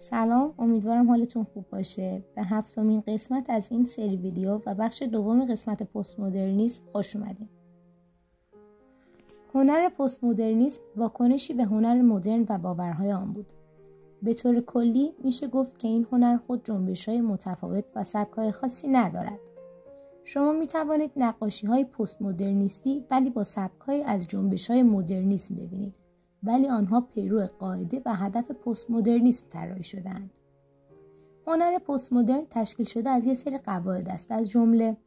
سلام، امیدوارم حالتون خوب باشه. به 7مین قسمت از این سری ویدیو و بخش دوم قسمت پست مدرنیسم خوش اومدین. هنر پست مدرنیسم واکنشی به هنر مدرن و باورهای آن بود. به طور کلی میشه گفت که این هنر خود جنبش‌های متفاوت و سبک‌های خاصی ندارد. شما میتوانید نقاشی‌های پست مدرنیستی ولی با سبک‌های از جنبش‌های مدرنیسم ببینید. ولی آنها پیرو قاعده و هدف پست مدرنیسم طراحی شده‌اند. هنر پست مدرن تشکیل شده از یک سری قواعد است، از جمله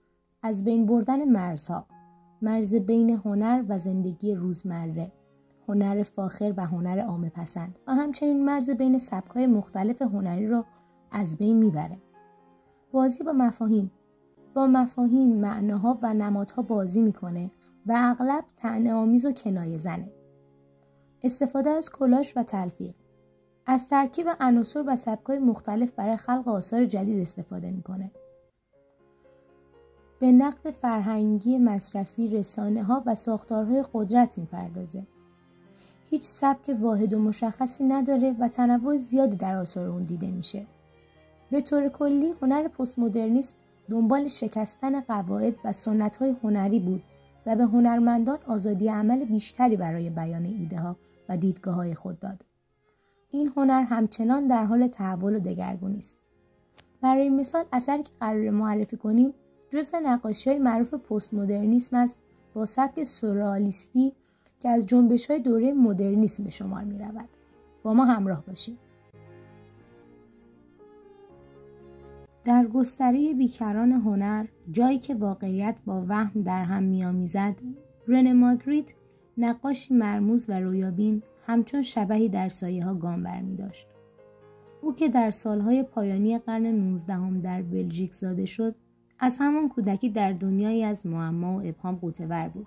از بین بردن مرزها، مرز بین هنر و زندگی روزمره، هنر فاخر و هنر عامه پسند و همچنین مرز بین سبک‌های مختلف هنری را از بین میبره. بازی با مفاهیم، معناها و نمادها بازی میکنه و اغلب طعنه‌آمیز و کنایه زنه. استفاده از کلاژ و تلفیق، از ترکیب عناصر و سبک‌های مختلف برای خلق آثار جدید استفاده میکنه. به نقد فرهنگی مصرفی، رسانه‌ها و ساختارهای قدرت میپردازه. هیچ سبک واحد و مشخصی نداره و تنوع زیادی در آثار اون دیده میشه. به طور کلی هنر پست مدرنیسم دنبال شکستن قواعد و سنت‌های هنری بود و به هنرمندان آزادی عمل بیشتری برای بیان ایده‌ها و دیدگاه‌های خود داد. این هنر همچنان در حال تحول و دگرگونی است. برای مثال اثری که قرار معرفی کنیم جزو نقاشی‌های معروف پست مدرنیسم است با سبک سورئالیستی که از جنبش‌های دوره مدرنیسم به شمار می‌رود. با ما همراه باشید. در گستره بیکران هنر، جایی که واقعیت با وهم در هم می‌آمیزد، رنه ماگریت، نقاشی مرموز و رویابین، همچون شبحی در سایه‌ها گام برمی‌داشت. او که در سالهای پایانی قرن 19 در بلژیک زاده شد، از همان کودکی در دنیایی از معما و ابهام غوطه‌ور بود.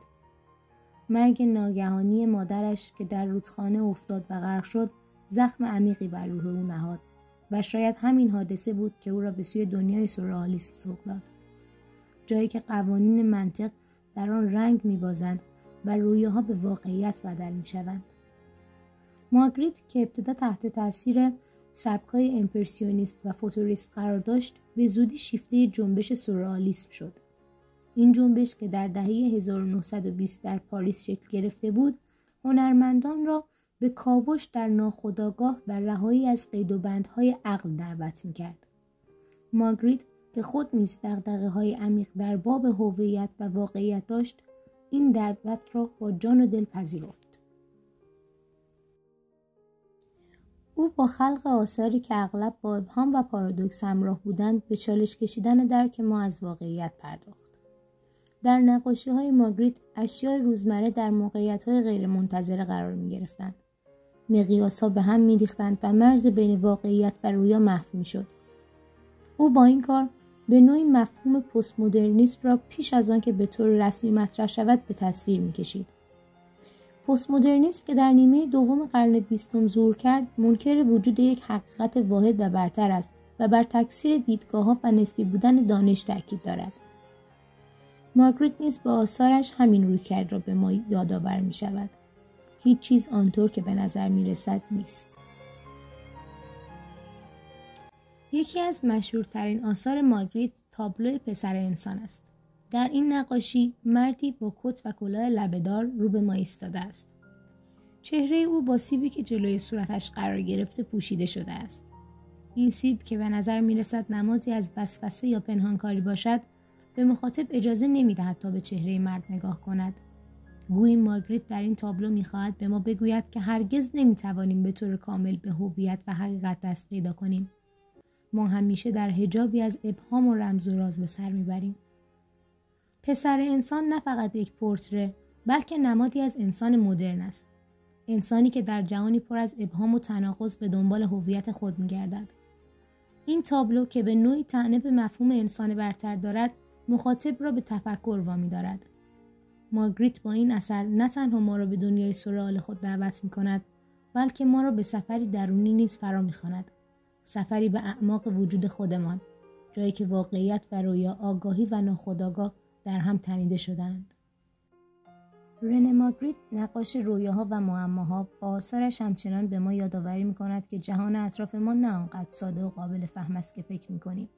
مرگ ناگهانی مادرش که در رودخانه افتاد و غرق شد، زخم عمیقی بر روح او نهاد و شاید همین حادثه بود که او را به سوی دنیای سورئالیسم سوق داد. جایی که قوانین منطق در آن رنگ می‌بازند و رویاها به واقعیت بدل می‌شوند. ماگریت که ابتدا تحت تاثیر سبک‌های امپرسیونیسم و فوتوریسم قرار داشت، به زودی شیفته جنبش سورئالیسم شد. این جنبش که در دهه 1920 در پاریس شکل گرفته بود، هنرمندان را به کاوش در ناخودآگاه و رهایی از قید و بندهای عقل دعوت می‌کرد. ماگریت که خود نیز دغدغه‌های عمیق در باب هویت و واقعیت داشت، این دعوت را با جان و دل پذیرفت. او با خلق آثاری که اغلب با ابهام و پارادوکس همراه بودند، به چالش کشیدن درک ما از واقعیت پرداخت. در نقاشی‌های ماگریت، اشیاء روزمره در موقعیت‌های غیرمنتظره قرار می‌گرفتند. مقیاس‌ها به هم می‌ریختند و مرز بین واقعیت و رویا محو می‌شد. او با این کار به نوعی مفهوم پست مدرنیسم را پیش از آن که به طور رسمی مطرح شود به تصویر می‌کشید. پست مدرنیسم که در نیمه دوم قرن 20 ظهور کرد، منکر وجود یک حقیقت واحد و برتر است و بر تکثیر دیدگاه‌ها و نسبی بودن دانش تاکید دارد. ماگریت نیز با آثارش همین رویکرد را به ما یادآور می‌شود. هیچ چیز آنطور که به نظر می‌رسد نیست. یکی از مشهورترین آثار ماگریت تابلو پسر انسان است. در این نقاشی مردی با کت و کلاه لبه‌دار رو به ما ایستاده است. چهره او با سیبی که جلوی صورتش قرار گرفته پوشیده شده است. این سیب که به نظر می‌رسد نمادی از وسوسه یا پنهانکاری باشد، به مخاطب اجازه نمی‌دهد تا به چهره مرد نگاه کند. گویی ماگریت در این تابلو می‌خواهد به ما بگوید که هرگز نمی‌توانیم به طور کامل به هویت و حقیقت دست پیدا کنیم. ما همیشه در حجابی از ابهام و رمز و راز به سر می‌بریم. پسر انسان نه فقط یک پورتره، بلکه نمادی از انسان مدرن است. انسانی که در جهانی پر از ابهام و تناقض به دنبال هویت خود می‌گردد. این تابلو که به نوعی طعنه به مفهوم انسان برتر دارد، مخاطب را به تفکر وامی دارد. ماگریت با این اثر نه تنها ما را به دنیای سورئال خود دعوت می‌کند، بلکه ما را به سفری درونی نیز فرا می‌خواند. سفری به اعماق وجود خودمان، جایی که واقعیت و رویا، آگاهی و ناخودآگاه در هم تنیده شدند. رنه ماگریت نقاش رویاها و معماها با آثارش همچنان به ما یادآوری می‌کند که جهان اطراف ما نه آنقدر ساده و قابل فهم است که فکر می‌کنیم.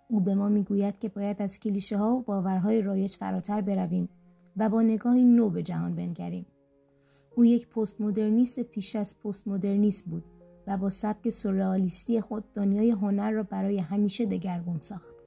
او به ما می‌گوید که باید از کلیشه‌ها و باورهای رایج فراتر برویم و با نگاهی نو به جهان بنگریم. او یک پست مدرنیست پیش از پست مدرنیست بود و با سبک سورئالیستی خود دنیای هنر را برای همیشه دگرگون ساخت.